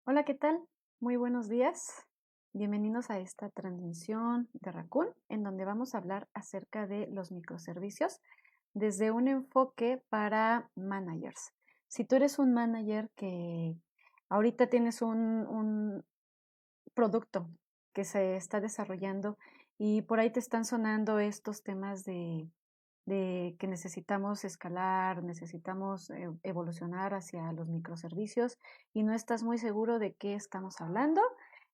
Hola, ¿qué tal? Muy buenos días. Bienvenidos a esta transmisión de Raccoon, en donde vamos a hablar acerca de los microservicios desde un enfoque para managers. Si tú eres un manager que ahorita tienes un producto que se está desarrollando y por ahí te están sonando estos temas de que necesitamos escalar, necesitamos evolucionar hacia los microservicios y no estás muy seguro de qué estamos hablando,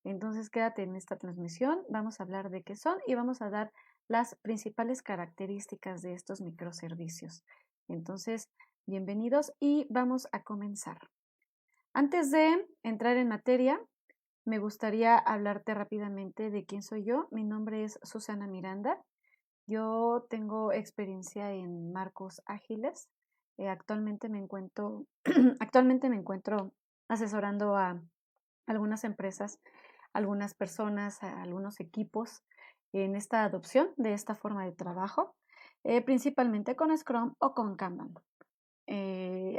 entonces quédate en esta transmisión, vamos a hablar de qué son y vamos a dar las principales características de estos microservicios. Entonces, bienvenidos y vamos a comenzar. Antes de entrar en materia, me gustaría hablarte rápidamente de quién soy yo. Mi nombre es Susana Miranda. Yo tengo experiencia en marcos ágiles. Actualmente me encuentro, actualmente me encuentro asesorando a algunas empresas, algunas personas, a algunos equipos en esta adopción de esta forma de trabajo, principalmente con Scrum o con Kanban.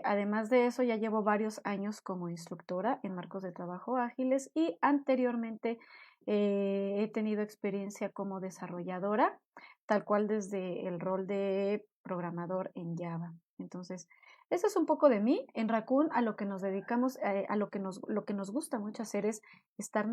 Además de eso, ya llevo varios años como instructora en marcos de trabajo ágiles y anteriormente he tenido experiencia como desarrolladora, tal cual desde el rol de programador en Java. Entonces, eso es un poco de mí. En Raccoon a lo que nos dedicamos, a lo que nos gusta mucho hacer es estar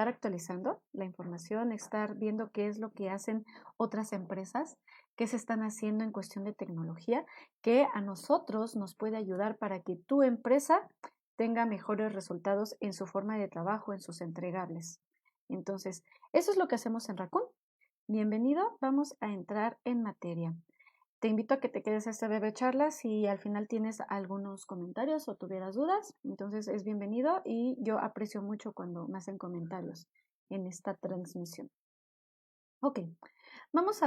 actualizando la información, estar viendo qué es lo que hacen otras empresas, qué se están haciendo en cuestión de tecnología que a nosotros nos puede ayudar para que tu empresa tenga mejores resultados en su forma de trabajo, en sus entregables. Entonces, eso es lo que hacemos en Raccoon. Bienvenido, vamos a entrar en materia. Te invito a que te quedes a esta breve charla si al final tienes algunos comentarios o tuvieras dudas. Entonces es bienvenido y yo aprecio mucho cuando me hacen comentarios en esta transmisión. Ok, vamos a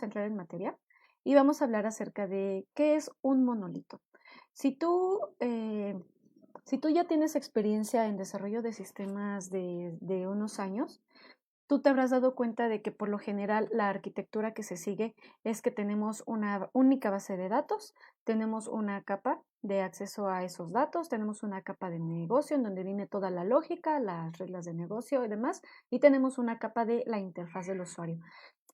entrar en materia y vamos a hablar acerca de qué es un monolito. Si tú, eh, si tú ya tienes experiencia en desarrollo de sistemas de unos años, tú te habrás dado cuenta de que por lo general la arquitectura que se sigue es que tenemos una única base de datos, tenemos una capa de acceso a esos datos, tenemos una capa de negocio en donde viene toda la lógica, las reglas de negocio y demás, y tenemos una capa de la interfaz del usuario.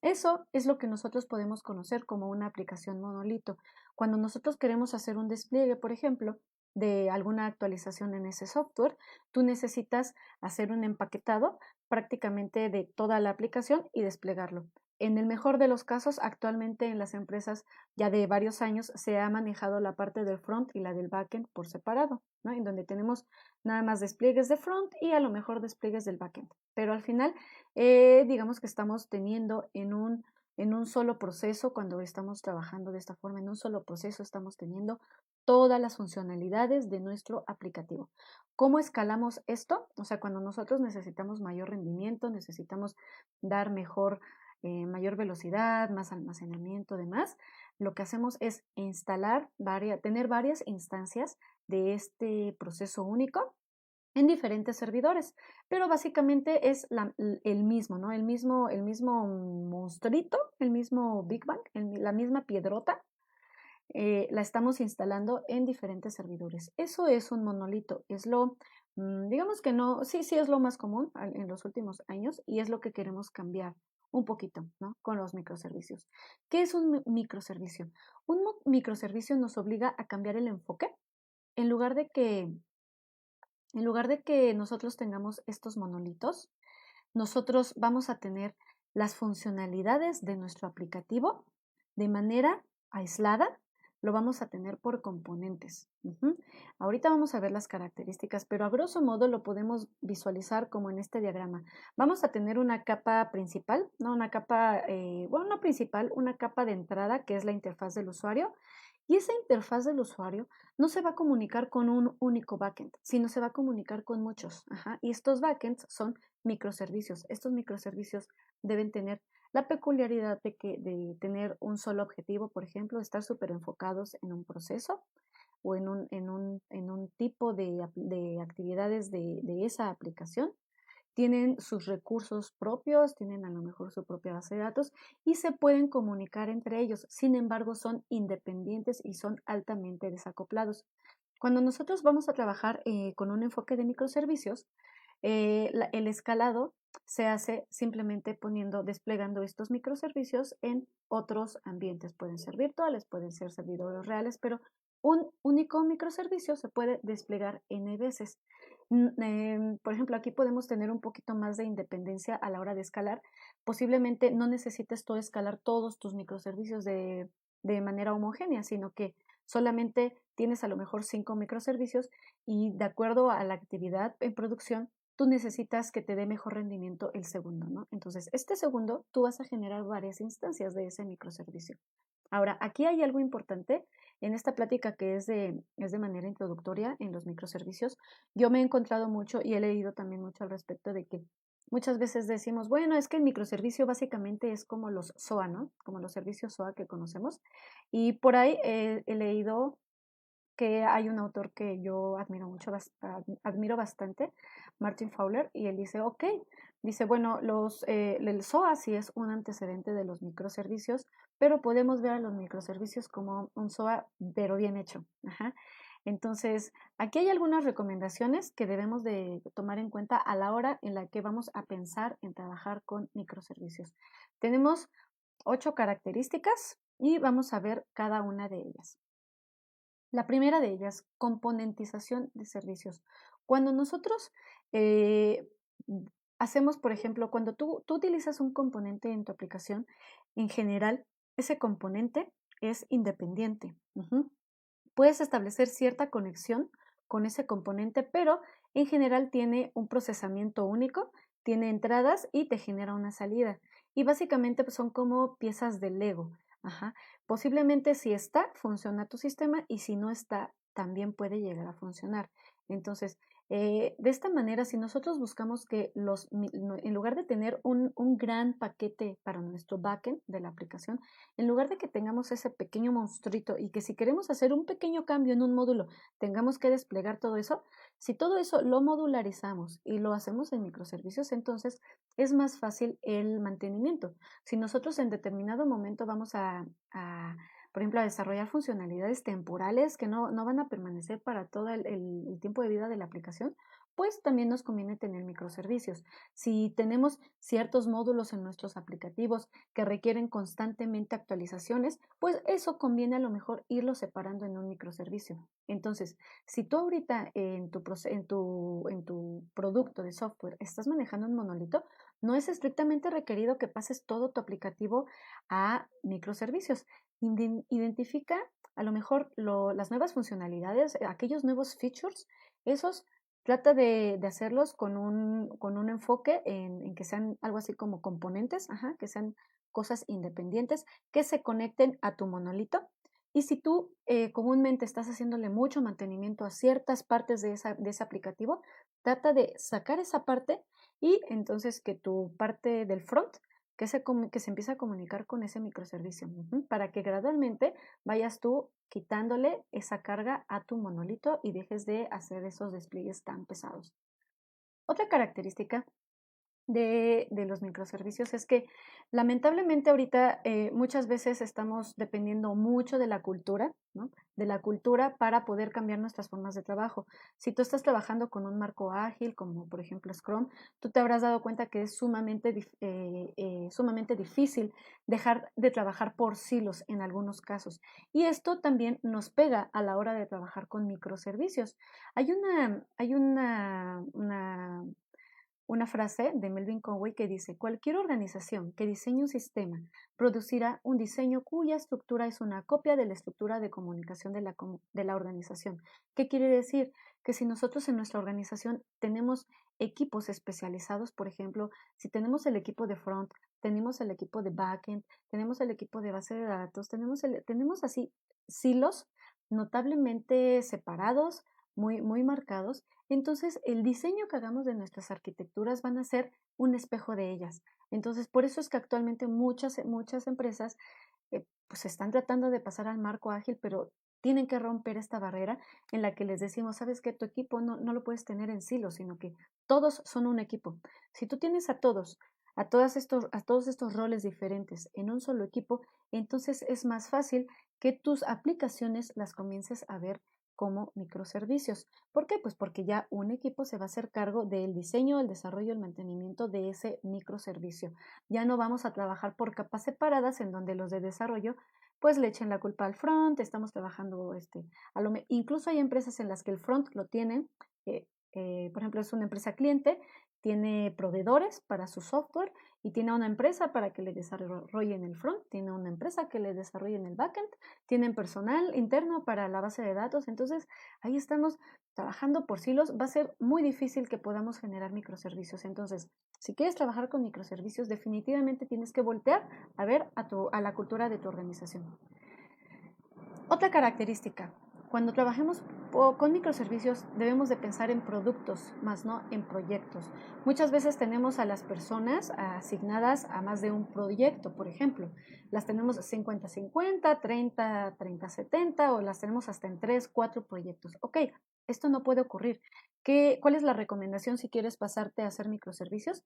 Eso es lo que nosotros podemos conocer como una aplicación monolito. Cuando nosotros queremos hacer un despliegue, por ejemplo, de alguna actualización en ese software, tú necesitas hacer un empaquetado prácticamente de toda la aplicación y desplegarlo. En el mejor de los casos, actualmente en las empresas ya de varios años se ha manejado la parte del front y la del backend por separado, ¿no? En donde tenemos nada más despliegues de front y a lo mejor despliegues del backend. Pero al final, digamos que estamos teniendo en un solo proceso, cuando estamos trabajando de esta forma, en un solo proceso estamos teniendo todas las funcionalidades de nuestro aplicativo. ¿Cómo escalamos esto? O sea, cuando nosotros necesitamos mayor rendimiento, necesitamos dar mayor velocidad, más almacenamiento, demás, lo que hacemos es tener varias instancias de este proceso único en diferentes servidores, pero básicamente es el mismo, ¿no? El mismo monstruito, el mismo Big Bang, la misma piedrota, la estamos instalando en diferentes servidores. Eso es un monolito, digamos que no, sí es lo más común en los últimos años y es lo que queremos cambiar un poquito, ¿no? Con los microservicios. ¿Qué es un microservicio? Un microservicio nos obliga a cambiar el enfoque. En lugar de que, en lugar de que nosotros tengamos estos monolitos, nosotros vamos a tener las funcionalidades de nuestro aplicativo de manera aislada, lo vamos a tener por componentes. Ahorita vamos a ver las características, pero a grosso modo lo podemos visualizar como en este diagrama. Vamos a tener una capa principal, ¿no? Una capa, bueno, no principal, una capa de entrada que es la interfaz del usuario. Y esa interfaz del usuario no se va a comunicar con un único backend, sino se va a comunicar con muchos. Ajá. Y estos backends son microservicios. Estos microservicios deben tener la peculiaridad de tener un solo objetivo, por ejemplo, estar súper enfocados en un proceso o en un tipo de actividades de esa aplicación. Tienen sus recursos propios, tienen a lo mejor su propia base de datos y se pueden comunicar entre ellos. Sin embargo, son independientes y son altamente desacoplados. Cuando nosotros vamos a trabajar con un enfoque de microservicios, el escalado se hace simplemente desplegando estos microservicios en otros ambientes. Pueden ser virtuales, pueden ser servidores reales, pero un único microservicio se puede desplegar N veces. Por ejemplo, aquí podemos tener un poquito más de independencia a la hora de escalar. Posiblemente no necesites todo escalar todos tus microservicios de manera homogénea, sino que solamente tienes a lo mejor 5 microservicios y de acuerdo a la actividad en producción, tú necesitas que te dé mejor rendimiento el segundo, ¿no? Entonces, este segundo, tú vas a generar varias instancias de ese microservicio. Ahora, aquí hay algo importante en esta plática que es de manera introductoria en los microservicios. Yo me he encontrado mucho y he leído también mucho al respecto de que muchas veces decimos, bueno, es que el microservicio básicamente es como los SOA, ¿no? Como los servicios SOA que conocemos. Y por ahí he leído que hay un autor que yo admiro mucho, admiro bastante, Martin Fowler, y él dice, ok, dice, bueno, el SOA sí es un antecedente de los microservicios, pero podemos ver a los microservicios como un SOA, pero bien hecho. Ajá. Entonces, aquí hay algunas recomendaciones que debemos de tomar en cuenta a la hora en la que vamos a pensar en trabajar con microservicios. Tenemos 8 características y vamos a ver cada una de ellas. La primera de ellas, componentización de servicios. Cuando nosotros eh, hacemos, por ejemplo, cuando tú utilizas un componente en tu aplicación, en general, ese componente es independiente. Puedes establecer cierta conexión con ese componente, pero en general tiene un procesamiento único, tiene entradas y te genera una salida. Y básicamente pues, son como piezas de Lego. Ajá. Posiblemente si está, funciona tu sistema y si no está, también puede llegar a funcionar. Entonces, de esta manera, si nosotros buscamos que en lugar de tener un gran paquete para nuestro backend de la aplicación, en lugar de que tengamos ese pequeño monstruito y que si queremos hacer un pequeño cambio en un módulo, tengamos que desplegar todo eso, si todo eso lo modularizamos y lo hacemos en microservicios, entonces es más fácil el mantenimiento. Si nosotros en determinado momento vamos por ejemplo, a desarrollar funcionalidades temporales que no van a permanecer para todo el tiempo de vida de la aplicación, pues también nos conviene tener microservicios. Si tenemos ciertos módulos en nuestros aplicativos que requieren constantemente actualizaciones, pues eso conviene a lo mejor irlo separando en un microservicio. Entonces, si tú ahorita en tu producto de software estás manejando un monolito, no es estrictamente requerido que pases todo tu aplicativo a microservicios. Identifica a lo mejor las nuevas funcionalidades, aquellos nuevos features, esos trata de hacerlos con un enfoque en que sean algo así como componentes, ajá, que sean cosas independientes, que se conecten a tu monolito. Y si tú comúnmente estás haciéndole mucho mantenimiento a ciertas partes de ese aplicativo, trata de sacar esa parte y entonces que tu parte del front, que se empiece a comunicar con ese microservicio, para que gradualmente vayas tú quitándole esa carga a tu monolito y dejes de hacer esos despliegues tan pesados. Otra característica de los microservicios es que lamentablemente ahorita muchas veces estamos dependiendo mucho de la cultura, ¿no? De la cultura para poder cambiar nuestras formas de trabajo. Si tú estás trabajando con un marco ágil, como por ejemplo Scrum, tú te habrás dado cuenta que es sumamente difícil dejar de trabajar por silos en algunos casos. Y esto también nos pega a la hora de trabajar con microservicios. Hay una frase de Melvin Conway que dice, cualquier organización que diseñe un sistema producirá un diseño cuya estructura es una copia de la estructura de comunicación de la organización. ¿Qué quiere decir? Que si nosotros en nuestra organización tenemos equipos especializados, por ejemplo, si tenemos el equipo de front, tenemos el equipo de backend, tenemos el equipo de base de datos, tenemos así silos notablemente separados, muy, muy marcados, entonces el diseño que hagamos de nuestras arquitecturas van a ser un espejo de ellas. Entonces, por eso es que actualmente muchas empresas pues están tratando de pasar al marco ágil, pero tienen que romper esta barrera en la que les decimos, sabes que tu equipo no lo puedes tener en silos, sino que todos son un equipo. Si tú tienes a todos estos roles diferentes en un solo equipo, entonces es más fácil que tus aplicaciones las comiences a ver como microservicios. ¿Por qué? Pues porque ya un equipo se va a hacer cargo del diseño, el desarrollo, el mantenimiento de ese microservicio. Ya no vamos a trabajar por capas separadas en donde los de desarrollo pues le echen la culpa al front, estamos trabajando, incluso hay empresas en las que el front lo tienen, por ejemplo, es una empresa cliente, tiene proveedores para su software y tiene una empresa para que le desarrollen el front, tiene una empresa que le desarrollen el backend, tienen personal interno para la base de datos, entonces ahí estamos trabajando por silos, va a ser muy difícil que podamos generar microservicios, entonces si quieres trabajar con microservicios definitivamente tienes que voltear a ver a la cultura de tu organización. Otra característica, cuando trabajemos con microservicios debemos de pensar en productos, más no en proyectos. Muchas veces tenemos a las personas asignadas a más de un proyecto, por ejemplo. Las tenemos 50-50, 30-30-70 o las tenemos hasta en 3, 4 proyectos. Ok, esto no puede ocurrir. ¿Cuál es la recomendación si quieres pasarte a hacer microservicios?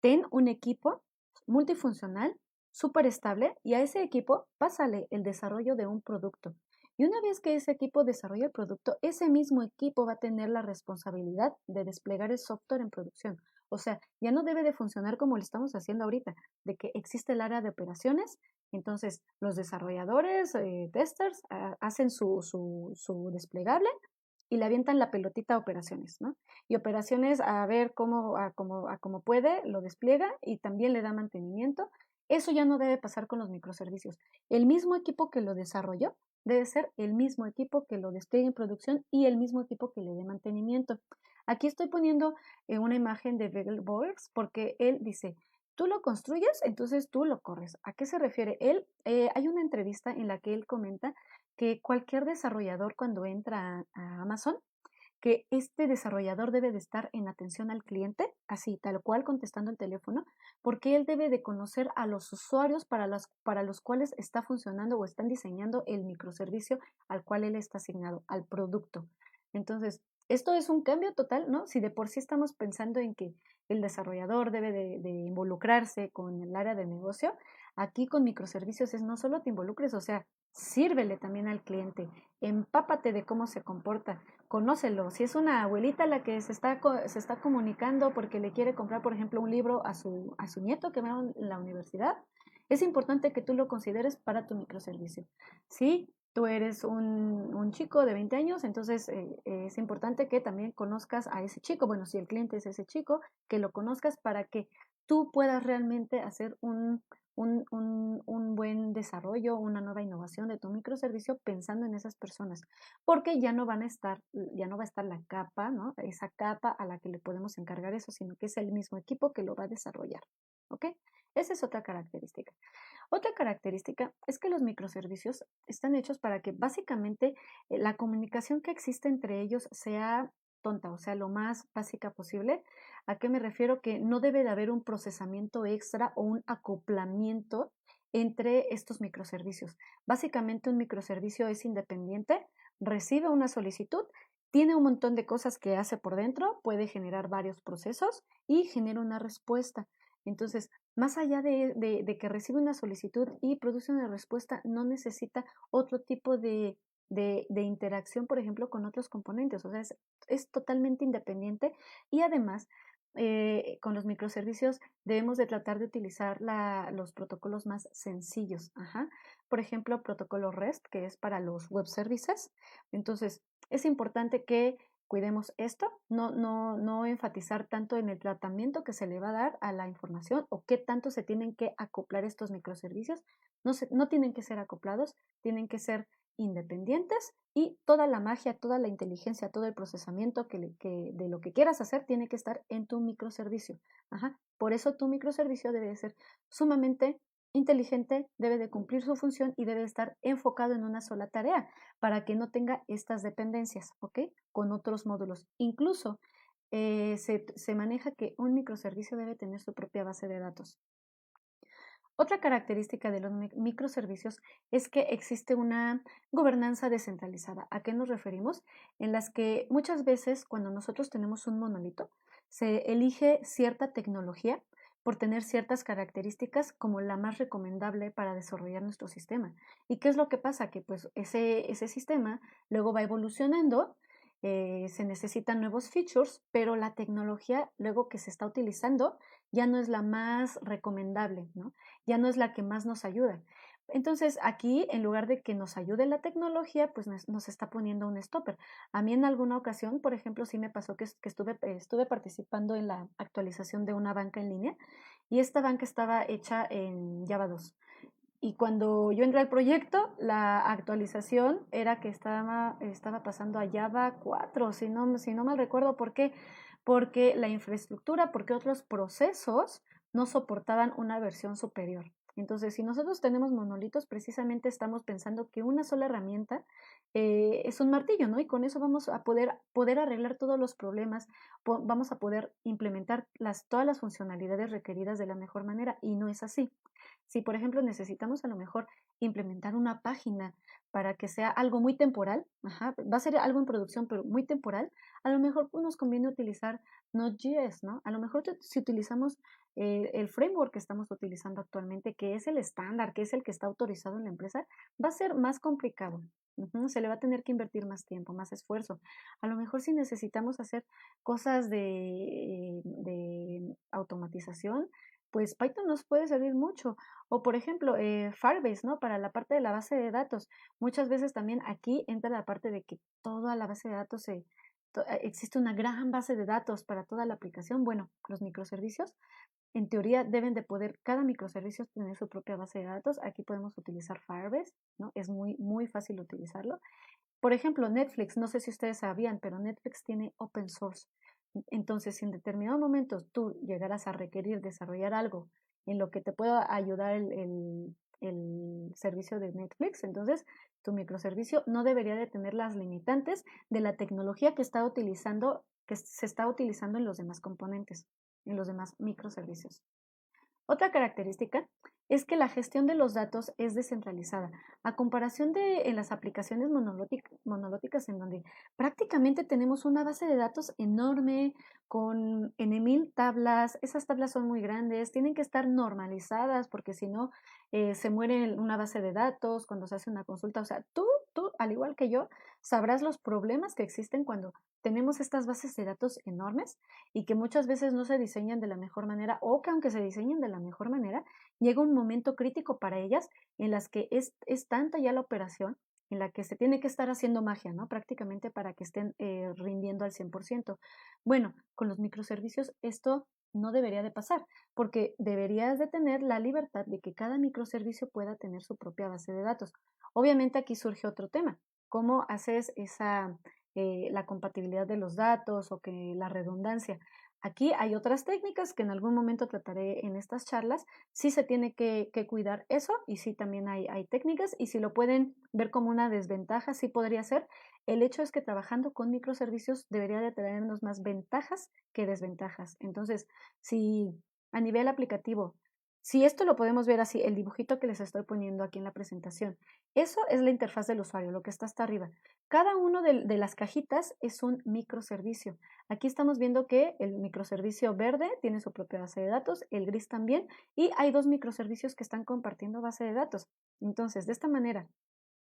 Ten un equipo multifuncional súper estable y a ese equipo pásale el desarrollo de un producto. Y una vez que ese equipo desarrolla el producto, ese mismo equipo va a tener la responsabilidad de desplegar el software en producción. O sea, ya no debe de funcionar como lo estamos haciendo ahorita, de que existe el área de operaciones, entonces los desarrolladores, testers, hacen su desplegable y le avientan la pelotita a operaciones, ¿no? Y operaciones a ver cómo puede, lo despliega y también le da mantenimiento. Eso ya no debe pasar con los microservicios. El mismo equipo que lo desarrolló debe ser el mismo equipo que lo despliegue en producción y el mismo equipo que le dé mantenimiento. Aquí estoy poniendo una imagen de Vegel Borgs porque él dice, tú lo construyes, entonces tú lo corres. ¿A qué se refiere? Hay una entrevista en la que él comenta que cualquier desarrollador cuando entra a Amazon, que este desarrollador debe de estar en atención al cliente, así, tal cual, contestando el teléfono, porque él debe de conocer a los usuarios para los cuales está funcionando o están diseñando el microservicio al cual él está asignado, al producto. Entonces, esto es un cambio total, ¿no? Si de por sí estamos pensando en que el desarrollador debe de involucrarse con el área de negocio, aquí con microservicios es no solo te involucres, o sea, sírvele también al cliente, empápate de cómo se comporta, conócelo. Si es una abuelita la que se está comunicando porque le quiere comprar, por ejemplo, un libro a su nieto que va a la universidad, es importante que tú lo consideres para tu microservicio. Si tú eres un chico de 20 años, entonces es importante que también conozcas a ese chico. Bueno, si el cliente es ese chico, que lo conozcas para que tú puedas realmente hacer un buen desarrollo, una nueva innovación de tu microservicio pensando en esas personas, porque ya no van a estar, ya no va a estar la capa, ¿no? Esa capa a la que le podemos encargar eso, sino que es el mismo equipo que lo va a desarrollar, ¿ok? Esa es otra característica. Otra característica es que los microservicios están hechos para que básicamente la comunicación que existe entre ellos sea tonta, o sea, lo más básica posible. ¿A qué me refiero? Que no debe de haber un procesamiento extra o un acoplamiento entre estos microservicios. Básicamente un microservicio es independiente, recibe una solicitud, tiene un montón de cosas que hace por dentro, puede generar varios procesos y genera una respuesta. Entonces, más allá de que recibe una solicitud y produce una respuesta, no necesita otro tipo de interacción, por ejemplo, con otros componentes. O sea, es totalmente independiente y además con los microservicios debemos de tratar de utilizar los protocolos más sencillos. Ajá. Por ejemplo, protocolo REST, que es para los web services. Entonces, es importante que cuidemos esto, no enfatizar tanto en el tratamiento que se le va a dar a la información o qué tanto se tienen que acoplar estos microservicios. No tienen que ser acoplados, tienen que ser independientes y toda la magia, toda la inteligencia, todo el procesamiento de lo que quieras hacer tiene que estar en tu microservicio. Ajá. Por eso tu microservicio debe de ser sumamente inteligente, debe de cumplir su función y debe estar enfocado en una sola tarea para que no tenga estas dependencias, ¿ok? Con otros módulos. Incluso se maneja que un microservicio debe tener su propia base de datos. Otra característica de los microservicios es que existe una gobernanza descentralizada. ¿A qué nos referimos? En las que muchas veces cuando nosotros tenemos un monolito, se elige cierta tecnología, por tener ciertas características como la más recomendable para desarrollar nuestro sistema. ¿Y qué es lo que pasa? Que pues ese sistema luego va evolucionando, se necesitan nuevos features, pero la tecnología luego que se está utilizando ya no es la más recomendable, ¿no? Ya no es la que más nos ayuda. Entonces, aquí, en lugar de que nos ayude la tecnología, pues nos está poniendo un stopper. A mí en alguna ocasión, por ejemplo, sí me pasó que estuve participando en la actualización de una banca en línea y esta banca estaba hecha en Java 2. Y cuando yo entré al proyecto, la actualización era que estaba pasando a Java 4, si no mal recuerdo. ¿Por qué? Porque la infraestructura, porque otros procesos no soportaban una versión superior. Entonces, si nosotros tenemos monolitos, precisamente estamos pensando que una sola herramienta es un martillo, ¿no? Y con eso vamos a poder arreglar todos los problemas, vamos a poder implementar todas las funcionalidades requeridas de la mejor manera, y no es así. Si, por ejemplo, necesitamos a lo mejor implementar una página para que sea algo muy temporal, ajá, va a ser algo en producción, pero muy temporal, a lo mejor pues, nos conviene utilizar Node.js, ¿no? A lo mejor si utilizamos el framework que estamos utilizando actualmente, que es el estándar, que es el que está autorizado en la empresa, va a ser más complicado. Se le va a tener que invertir más tiempo, más esfuerzo. A lo mejor si necesitamos hacer cosas de automatización, pues Python nos puede servir mucho. O por ejemplo, Firebase, ¿no? Para la parte de la base de datos. Muchas veces también aquí entra la parte de que toda la base de datos existe una gran base de datos para toda la aplicación. Bueno, los microservicios, en teoría, deben de poder cada microservicio tener su propia base de datos. Aquí podemos utilizar Firebase, ¿no? Es muy, muy fácil utilizarlo. Por ejemplo, Netflix, no sé si ustedes sabían, pero Netflix tiene open source. Entonces, si en determinado momento tú llegaras a requerir desarrollar algo en lo que te pueda ayudar el servicio de Netflix, entonces tu microservicio no debería de tener las limitantes de la tecnología que se está utilizando en los demás componentes, en los demás microservicios. Otra característica es que la gestión de los datos es descentralizada, a comparación de en las aplicaciones monológicas en donde prácticamente tenemos una base de datos enorme con n mil tablas. Esas tablas son muy grandes, tienen que estar normalizadas porque si no se muere una base de datos cuando se hace una consulta. O sea, tú, al igual que yo, sabrás los problemas que existen cuando tenemos estas bases de datos enormes y que muchas veces no se diseñan de la mejor manera, o que aunque se diseñen de la mejor manera, llega un momento crítico para ellas en las que es tanta ya la operación en la que se tiene que estar haciendo magia, ¿no? Prácticamente para que estén rindiendo al 100%. Bueno, con los microservicios esto no debería de pasar, porque deberías de tener la libertad de que cada microservicio pueda tener su propia base de datos. Obviamente aquí surge otro tema, ¿cómo haces la compatibilidad de los datos o que la redundancia? Aquí hay otras técnicas que en algún momento trataré en estas charlas. Sí se tiene que cuidar eso y sí también hay técnicas, y si lo pueden ver como una desventaja, sí podría ser. El hecho es que trabajando con microservicios debería de traernos más ventajas que desventajas. Entonces, si a nivel aplicativo, si esto lo podemos ver así, el dibujito que les estoy poniendo aquí en la presentación, eso es la interfaz del usuario, lo que está hasta arriba. Cada uno de las cajitas es un microservicio. Aquí estamos viendo que el microservicio verde tiene su propia base de datos, el gris también, y hay dos microservicios que están compartiendo base de datos. Entonces, de esta manera,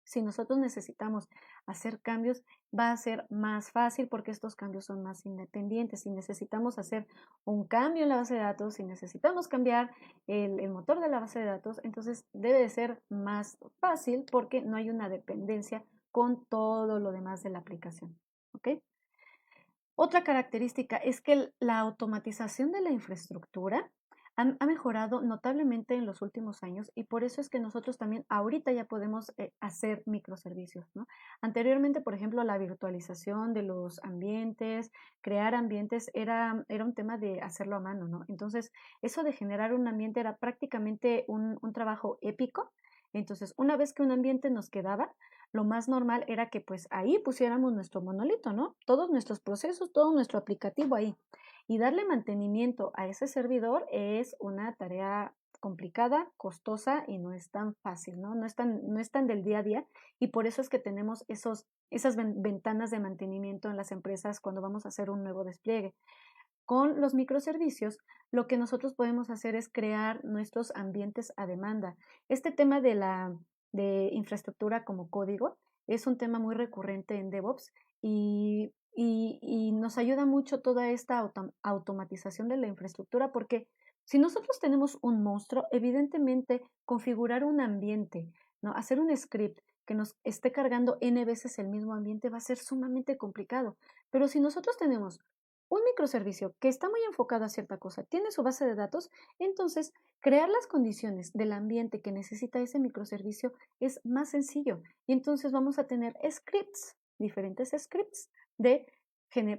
si nosotros necesitamos hacer cambios, va a ser más fácil porque estos cambios son más independientes. Si necesitamos hacer un cambio en la base de datos, si necesitamos cambiar el motor de la base de datos, entonces debe de ser más fácil porque no hay una dependencia con todo lo demás de la aplicación. ¿Ok? Otra característica es que la automatización de la infraestructura ha mejorado notablemente en los últimos años, y por eso es que nosotros también ahorita ya podemos hacer microservicios, ¿no? Anteriormente, por ejemplo, la virtualización de los ambientes, crear ambientes era un tema de hacerlo a mano, ¿no? Entonces, eso de generar un ambiente era prácticamente un trabajo épico. Entonces, una vez que un ambiente nos quedaba, lo más normal era que pues ahí pusiéramos nuestro monolito, ¿no? Todos nuestros procesos, todo nuestro aplicativo ahí. Y darle mantenimiento a ese servidor es una tarea complicada, costosa y no es tan fácil, ¿no? No es tan del día a día, y por eso es que tenemos esas ventanas de mantenimiento en las empresas cuando vamos a hacer un nuevo despliegue. Con los microservicios, lo que nosotros podemos hacer es crear nuestros ambientes a demanda. Este tema de infraestructura como código es un tema muy recurrente en DevOps y nos ayuda mucho toda esta automatización de la infraestructura porque si nosotros tenemos un monstruo, evidentemente configurar un ambiente, ¿no? Hacer un script que nos esté cargando n veces el mismo ambiente va a ser sumamente complicado. Pero si nosotros tenemos un microservicio que está muy enfocado a cierta cosa, tiene su base de datos, entonces crear las condiciones del ambiente que necesita ese microservicio es más sencillo. Y entonces vamos a tener scripts, diferentes scripts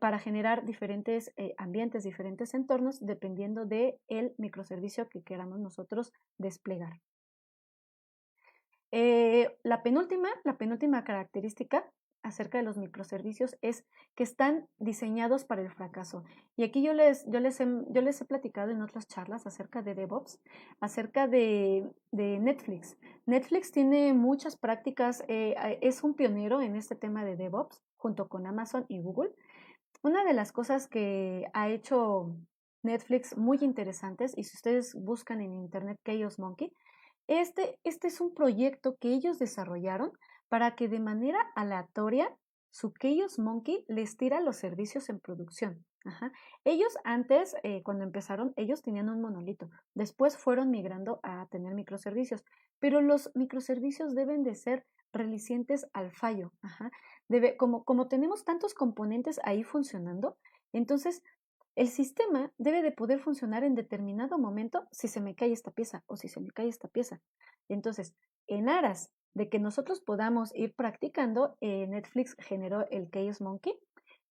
para generar diferentes ambientes, diferentes entornos, dependiendo del microservicio que queramos nosotros desplegar. La penúltima característica acerca de los microservicios es que están diseñados para el fracaso. Y aquí yo les he platicado en otras charlas acerca de DevOps, acerca de Netflix. Netflix tiene muchas prácticas, es un pionero en este tema de DevOps, junto con Amazon y Google. Una de las cosas que ha hecho Netflix muy interesantes, y si ustedes buscan en internet Chaos Monkey, este es un proyecto que ellos desarrollaron para que de manera aleatoria su Chaos Monkey les tira los servicios en producción. Ajá. Ellos antes, cuando empezaron, ellos tenían un monolito. Después fueron migrando a tener microservicios, pero los microservicios deben de ser relicientes al fallo. Ajá. Como tenemos tantos componentes ahí funcionando, entonces el sistema debe de poder funcionar en determinado momento si se me cae esta pieza o si se me cae esta pieza. Entonces, en aras de que nosotros podamos ir practicando, Netflix generó el Chaos Monkey.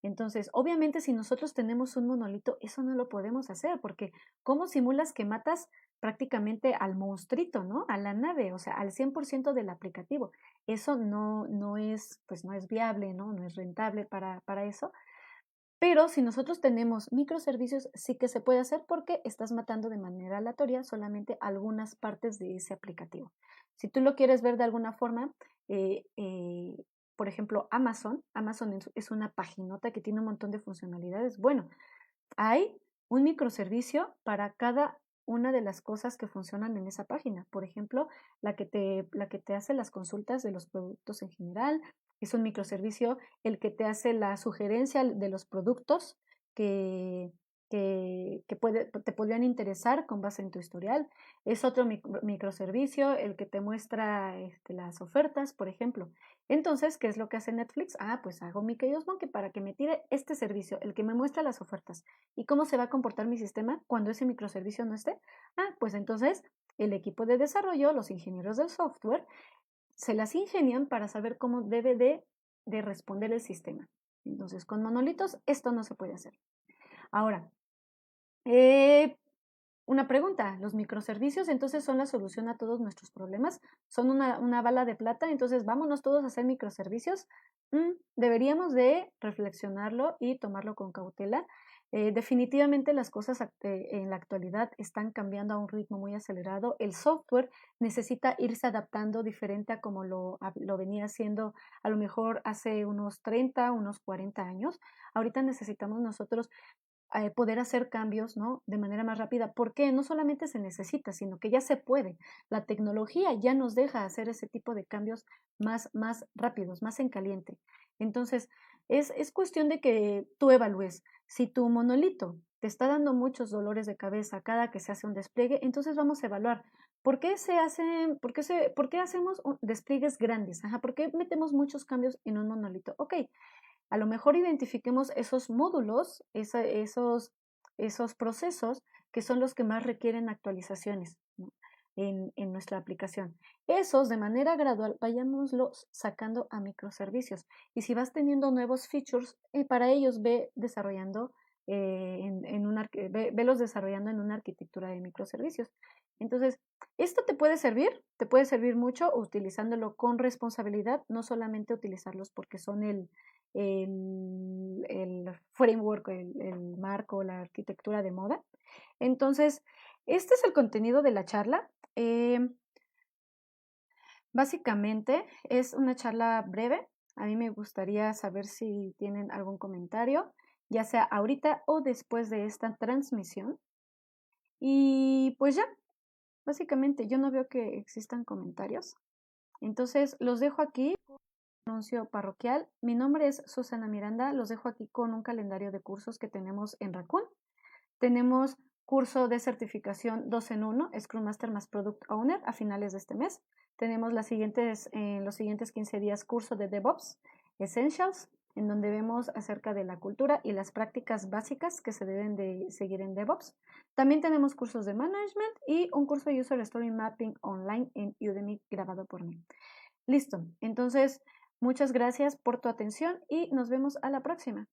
Entonces, obviamente, si nosotros tenemos un monolito, eso no lo podemos hacer, porque ¿cómo simulas que matas prácticamente al monstruito, ¿no? A la nave, o sea, al 100% del aplicativo? Eso no es, pues no es viable, ¿no? No es rentable para eso. Pero si nosotros tenemos microservicios, sí que se puede hacer porque estás matando de manera aleatoria solamente algunas partes de ese aplicativo. Si tú lo quieres ver de alguna forma, eh, eh, por ejemplo, Amazon es una paginota que tiene un montón de funcionalidades. Bueno, hay un microservicio para cada una de las cosas que funcionan en esa página. Por ejemplo, la que te hace las consultas de los productos en general, es un microservicio el que te hace la sugerencia de los productos que, te podrían interesar con base en tu historial. Es otro microservicio el que te muestra las ofertas, por ejemplo. Entonces, ¿qué es lo que hace Netflix? Ah, pues hago mi Chaos Monkey para que me tire este servicio, el que me muestra las ofertas. ¿Y cómo se va a comportar mi sistema cuando ese microservicio no esté? Ah, pues entonces el equipo de desarrollo, los ingenieros del software, se las ingenian para saber cómo debe de responder el sistema. Entonces, con monolitos esto no se puede hacer. Ahora, eh, una pregunta, ¿los microservicios entonces son la solución a todos nuestros problemas? ¿Son una bala de plata? Entonces, vámonos todos a hacer microservicios. Deberíamos de reflexionarlo y tomarlo con cautela. Definitivamente las cosas en la actualidad están cambiando a un ritmo muy acelerado. El software necesita irse adaptando diferente a como lo venía haciendo a lo mejor hace unos 30, unos 40 años. Ahorita necesitamos nosotros poder hacer cambios, ¿no? De manera más rápida, porque no solamente se necesita, sino que ya se puede. La tecnología ya nos deja hacer ese tipo de cambios más rápidos, más en caliente. Entonces, es cuestión de que tú evalúes. Si tu monolito te está dando muchos dolores de cabeza cada que se hace un despliegue, entonces vamos a evaluar por qué por qué hacemos despliegues grandes. Ajá, ¿por qué metemos muchos cambios en un monolito? Ok, a lo mejor identifiquemos esos módulos, esos procesos que son los que más requieren actualizaciones, ¿no? en nuestra aplicación. Esos de manera gradual vayámoslos sacando a microservicios. Y si vas teniendo nuevos features, para ellos desarrollando velos desarrollando en una arquitectura de microservicios. Entonces, esto te puede servir mucho utilizándolo con responsabilidad, no solamente utilizarlos porque son el framework, el marco, la arquitectura de moda. Entonces, este es el contenido de la charla. Básicamente es una charla breve. A mí me gustaría saber si tienen algún comentario ya sea ahorita o después de esta transmisión. Y pues ya, básicamente yo no veo que existan comentarios. Entonces los dejo aquí con un anuncio parroquial. Mi nombre es Susana Miranda. Los dejo aquí con un calendario de cursos que tenemos en Raccoon. Tenemos curso de certificación 2 en 1, Scrum Master más Product Owner a finales de este mes. Tenemos los siguientes 15 días curso de DevOps Essentials, en donde vemos acerca de la cultura y las prácticas básicas que se deben de seguir en DevOps. También tenemos cursos de management y un curso de User Story Mapping online en Udemy grabado por mí. Listo, entonces muchas gracias por tu atención y nos vemos a la próxima.